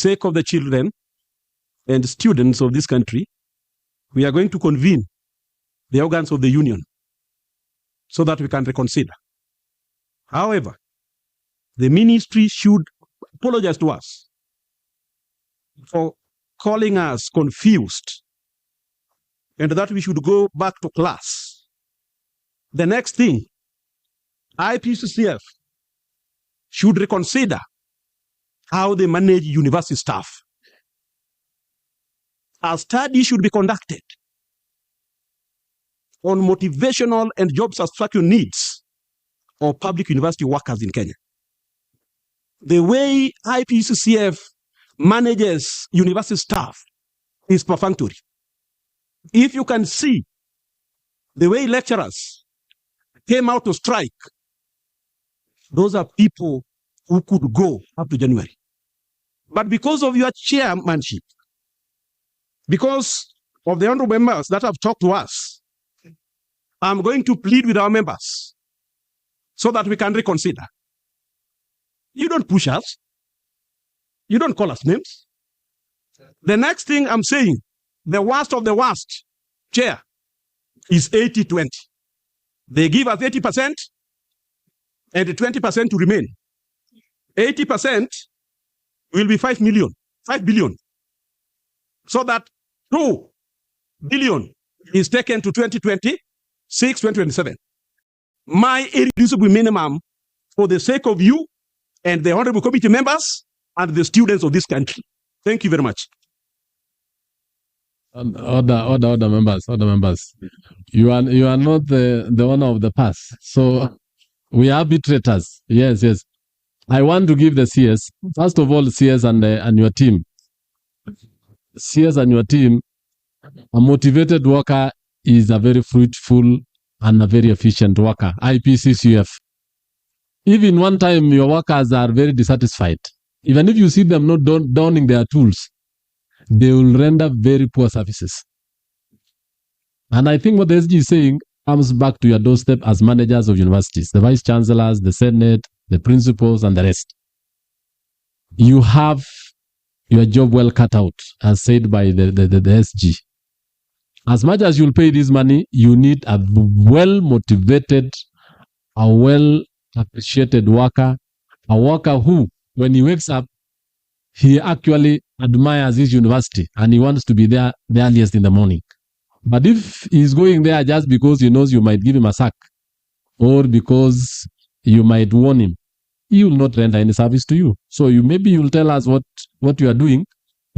sake of the children and students of this country, we are going to convene the organs of the union so that we can reconsider. However, the ministry should apologize to us for calling us confused and that we should go back to class. The next thing, IPCCF should reconsider how they manage university staff. A study should be conducted on motivational and job satisfaction needs of public university workers in Kenya. The way IPCCF manages university staff is perfunctory. If you can see the way lecturers came out to strike, those are people who could go up to January. But because of your chairmanship, because of the honorable members that have talked to us, I'm going to plead with our members so that we can reconsider. You don't push us. You don't call us names. The next thing I'm saying, the worst of the worst, chair, is 80-20. They give us 80% and 20% to remain. 80% will be 5 billion. So that 2 billion is taken to 2026, 2027. My irreducible minimum for the sake of you and the honorable committee members and the students of this country. Thank you very much. Order members. You are not the owner of the past. So we are arbitrators. Yes. I want to give the CS. First of all, CS and your team. CS and your team, a motivated worker is a very fruitful and a very efficient worker. IPCCF. Even one time your workers are very dissatisfied. Even if you see them not donning their tools, they will render very poor services. And I think what the SG is saying comes back to your doorstep as managers of universities, the vice chancellors, the senate, the principals, and the rest. You have your job well cut out, as said by the SG. As much as you'll pay this money, you need a well-motivated, a well-appreciated worker, a worker who, when he wakes up, he actually admires his university and he wants to be there the earliest in the morning. But if he's going there just because he knows you might give him a sack or because you might warn him, he will not render any service to you. So maybe you'll tell us what you are doing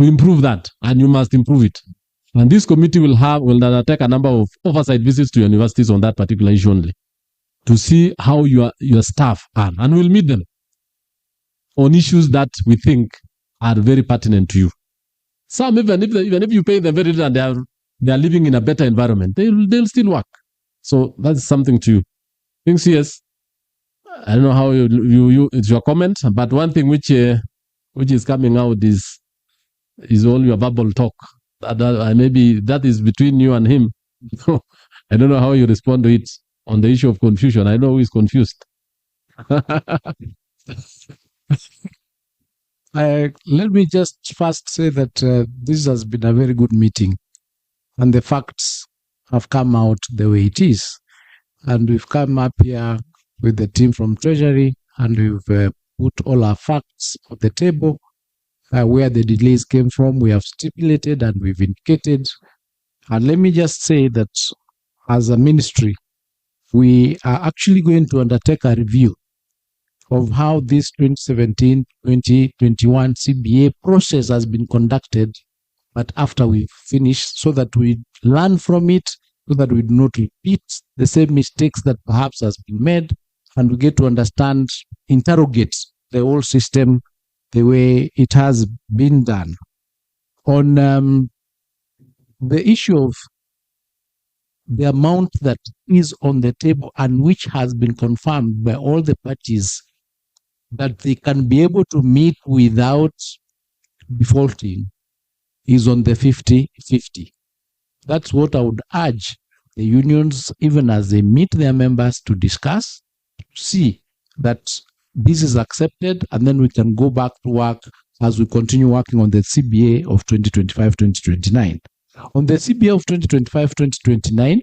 to improve that, and you must improve it. And this committee will undertake a number of oversight visits to universities on that particular issue only to see how your staff are, and we'll meet them on issues that we think are very pertinent to you. Some, even if you pay them very little and they are living in a better environment, they'll still work. So that's something to you. Things, yes. I don't know how you it's your comment, but one thing which is coming out is all your verbal talk. Maybe that is between you and him. I don't know how you respond to it on the issue of confusion. I know who is confused. Let me just first say that this has been a very good meeting, and the facts have come out the way it is. And we've come up here with the team from Treasury, and we've put all our facts on the table, where the delays came from. We have stipulated and we've indicated. And let me just say that as a ministry, we are actually going to undertake a review of how this 2017-2021 CBA process has been conducted, but after we finish, so that we learn from it, so that we do not repeat the same mistakes that perhaps has been made, and we get to understand, interrogate the whole system the way it has been done. On the issue of the amount that is on the table and which has been confirmed by all the parties that they can be able to meet without defaulting is on the 50-50. That's what I would urge the unions, even as they meet their members, to discuss, see that this is accepted, and then we can go back to work as we continue working on the CBA of 2025-2029. On the CBA of 2025-2029,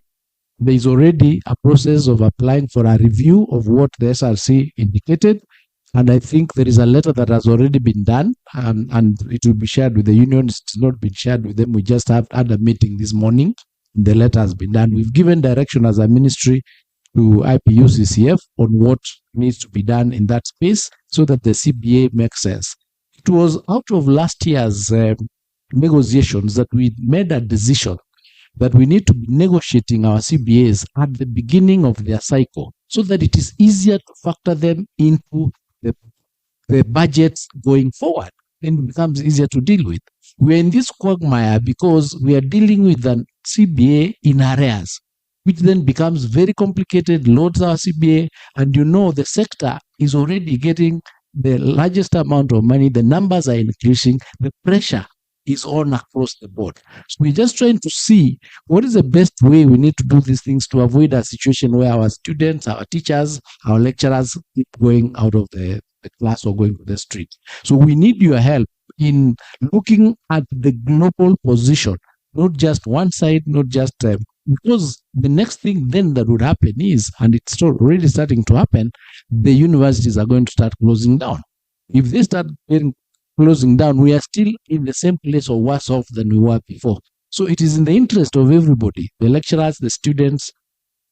there is already a process of applying for a review of what the SRC indicated. And I think there is a letter that has already been done, and it will be shared with the unions. It's not been shared with them. We just had a meeting this morning. The letter has been done. We've given direction as a ministry to IPU-CCF on what needs to be done in that space so that the CBA makes sense. It was out of last year's negotiations that we made a decision that we need to be negotiating our CBAs at the beginning of their cycle so that it is easier to factor them into the budgets going forward, and it becomes easier to deal with. We're in this quagmire because we are dealing with an CBA in arrears, which then becomes very complicated, loads our CBA, and the sector is already getting the largest amount of money, the numbers are increasing, the pressure is on across the board. So we're just trying to see what is the best way we need to do these things to avoid a situation where our students, our teachers, our lecturers keep going out of the class or going to the street. So we need your help in looking at the global position, not just one side, not just because the next thing then that would happen is, and it's already starting to happen, the universities are going to start closing down. If they start closing down, we are still in the same place or worse off than we were before. So it is in the interest of everybody, the lecturers, the students,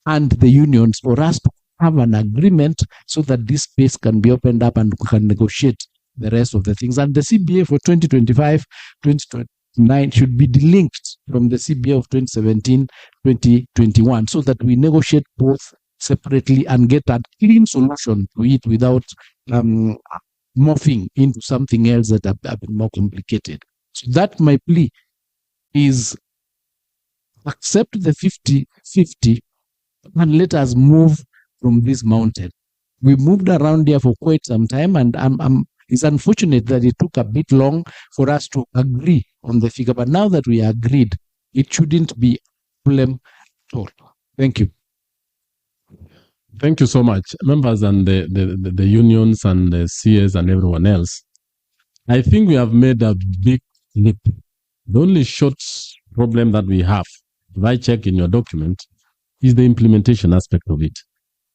and the unions, for us to have an agreement so that this space can be opened up and we can negotiate the rest of the things. And the CBA for 2025-2029 should be delinked from the CBA of 2017-2021 so that we negotiate both separately and get a clean solution to it without morphing into something else that have been more complicated. So that my plea is accept the 50-50 and let us move from this mountain. We moved around here for quite some time, and it's unfortunate that it took a bit long for us to agree on the figure. But now that we agreed, it shouldn't be a problem at all. Thank you. Thank you so much, members and the unions and the CS and everyone else. I think we have made a big leap. The only short problem that we have, if I check in your document, is the implementation aspect of it.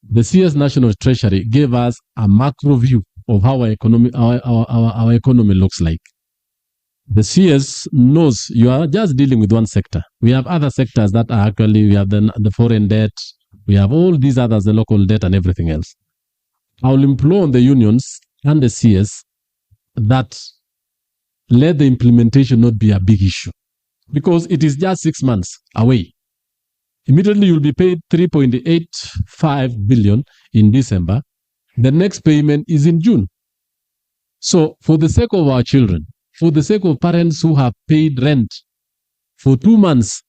The CS National Treasury gave us a macro view of how our economy, our economy looks like. The CS knows you are just dealing with one sector. We have other sectors that are actually, we have the foreign debt, we have all these others, the local debt and everything else. I will implore on the unions and the CS that let the implementation not be a big issue, because it is just 6 months away. Immediately you'll be paid 3.85 billion in December. The next payment is in June. So for the sake of our children, for the sake of parents who have paid rent for 2 months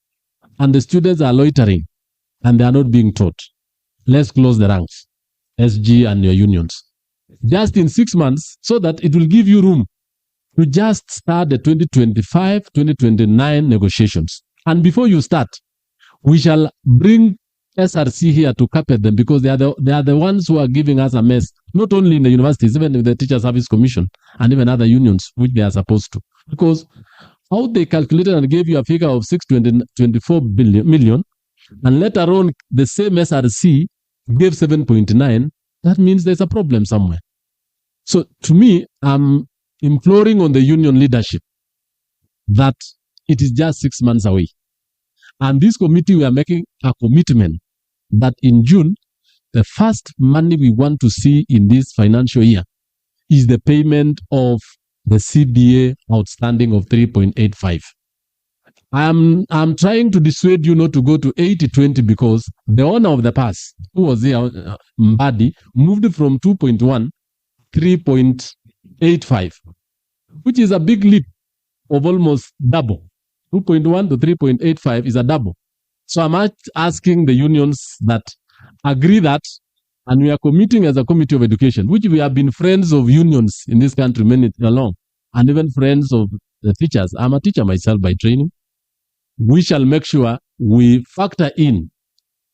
and the students are loitering and they are not being taught, let's close the ranks, SG and your unions, just in 6 months, so that it will give you room to just start the 2025-2029 negotiations. And before you start, we shall bring SRC here to carpet them, because they are the ones who are giving us a mess, not only in the universities, even with the Teacher Service Commission and even other unions, which they are supposed to. Because how they calculated and gave you a figure of 624 million, and later on the same SRC gave 7.9, that means there's a problem somewhere. So to me, I'm imploring on the union leadership that it is just 6 months away. And this committee, we are making a commitment that in June, the first money we want to see in this financial year is the payment of the CBA outstanding of 3.85. I'm trying to dissuade you not to go to 80-20, because the owner of the pass, who was here, Mbadi, moved from 2.1 3.85, which is a big leap of almost double. 2.1 to 3.85 is a double. So I'm asking the unions that agree that, and we are committing as a committee of education, which we have been friends of unions in this country many along, and even friends of the teachers. I'm a teacher myself by training. We shall make sure we factor in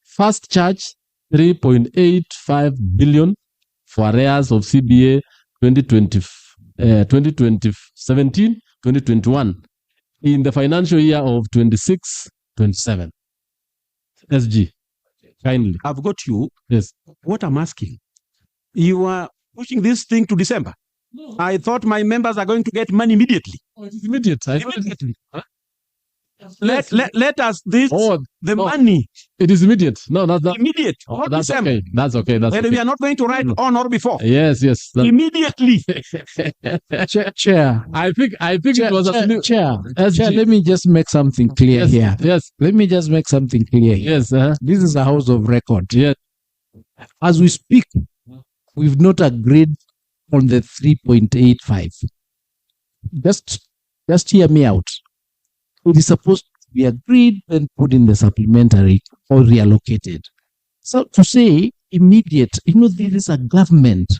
first charge 3.85 billion for arrears of CBA 2017, 2021 in the financial year of 26-27. SG, kindly. I've got you. Yes. What I'm asking, you are pushing this thing to December. No. I thought my members are going to get money immediately. Oh, it is immediate. Immediately. Huh? Let us this the no. money. It is immediate. No, that's not Immediate. Oh, not that's December. okay. That's okay. That's And okay. we are not going to write on or before. Yes, yes. Immediately. Chair. I think Chair, it was Chair, SG. Chair, let me just make something clear Yes, here. yes, Let me just make something clear here. yes. This is a house of record. Yes. As we speak, we've not agreed on the 3.85. Just hear me out. It is supposed to be agreed and put in the supplementary or reallocated. So to say immediate, there is a government.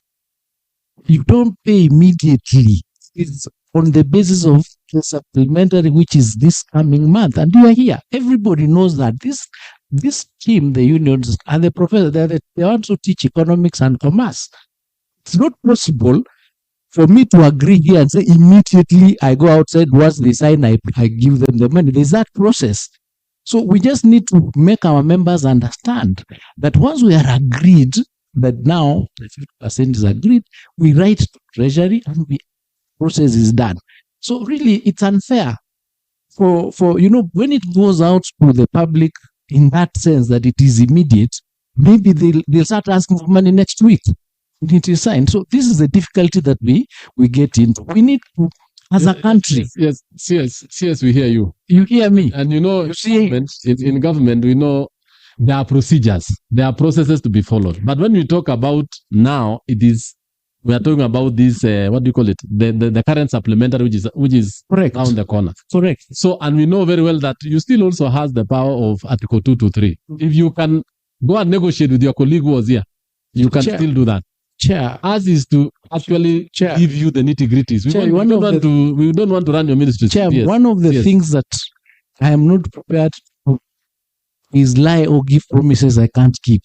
You don't pay immediately. It's on the basis of the supplementary, which is this coming month. And you are here. Everybody knows that this team, the unions and the professors, they want to teach economics and commerce. It's not possible for me to agree here and say immediately I go outside, once they sign, I give them the money. There's that process. So we just need to make our members understand that once we are agreed that now the 50% is agreed, we write to Treasury and the process is done. So really it's unfair for when it goes out to the public in that sense that it is immediate, maybe they'll start asking for money next week. It is signed. So this is the difficulty that we get into. We need to, as a country. Yes, we hear you. You hear me? And you see, in government, we know there are procedures, there are processes to be followed. But when we talk about now, we are talking about this, what do you call it? The current supplementary, which is correct around the corner. Correct. So, and we know very well that you still also has the power of Article 223. If you can go and negotiate with your colleague who was here, you can still do that. Chair, ours is to actually give you the nitty-gritties. We don't want to run your ministry. Chair, one of the things that I am not prepared to is lie or give promises I can't keep.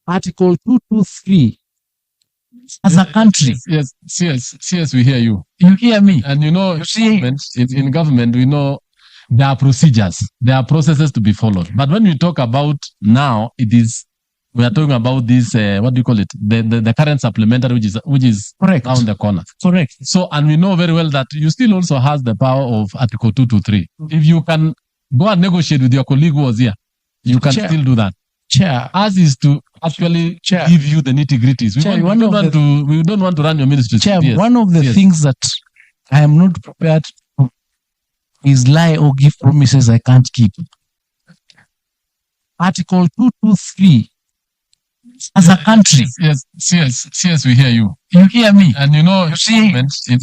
Article 223, as a country. Yes, we hear you. You hear me? And you see, in government, we know there are procedures, there are processes to be followed. But when we talk about now, we are talking about this, what do you call it? The current supplementary, which is correct around the corner. Correct. So, and we know very well that you still also has the power of Article 223. If you can go and negotiate with your colleague who was here, you can still do that. Chair, ours is to actually give you the nitty-gritties. We don't want to run your ministry. Chair, one of the things that I am not prepared to is lie or give promises I can't keep. Article 223. As a country. Yes, we hear you. You hear me? And you see,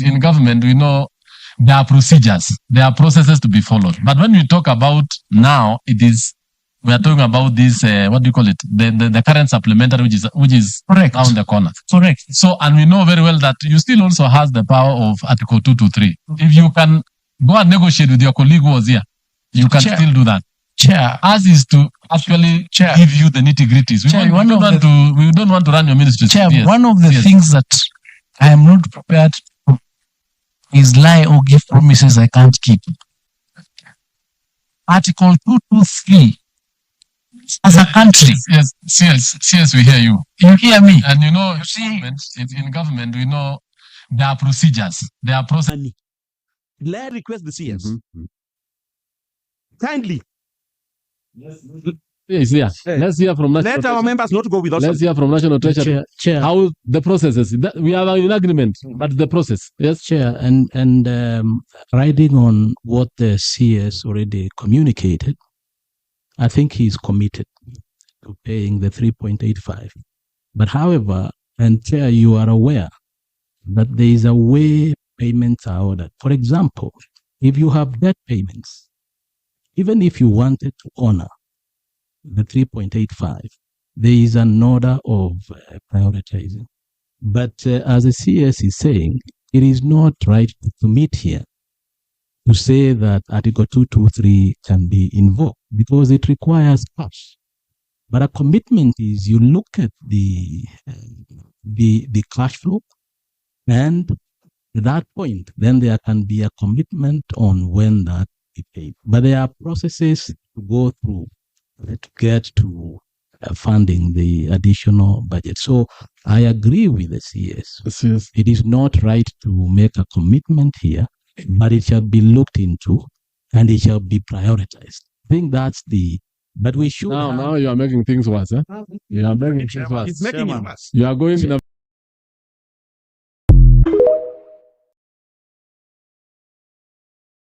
in government, we know there are procedures, there are processes to be followed. But when we talk about now, we are talking about this, what do you call it? The current supplementary, which is correct around the corner. Correct. So, and we know very well that you still also has the power of Article 223. If you can go and negotiate with your colleague who was here, you can still do that. Chair, ours is to actually give you the nitty-gritties. We don't want to run your ministry. Chair, one of the things that I am not prepared to is lie or give promises I can't keep. Article 223. As a country. Yes, we hear you. You hear me? And you see, in government, we know there are procedures, there are processes. Let request the CS. Kindly. Yes, yeah. Let's hear from National Let our members not go with us. Let's hear from National Treasury. Chair. How the process is. We are in agreement, but the process. Yes, Chair. And riding on what the CS already communicated, I think he's committed to paying the 3.85. But however, and Chair, you are aware that there is a way payments are ordered. For example, if you have debt payments, even if you wanted to honor the 3.85, there is an order of prioritizing. But as the CS is saying, it is not right to meet here to say that Article 223 can be invoked because it requires cash. But a commitment is you look at the cash flow, And at that point, then there can be a commitment on when that be paid. But there are processes to go through to get to funding the additional budget. So I agree with the CS. Yes. It is not right to make a commitment here, but it shall be looked into and it shall be prioritized. I think that's the, but we should Now you are making things worse. You are making things worse. It's making it worse. You are going in a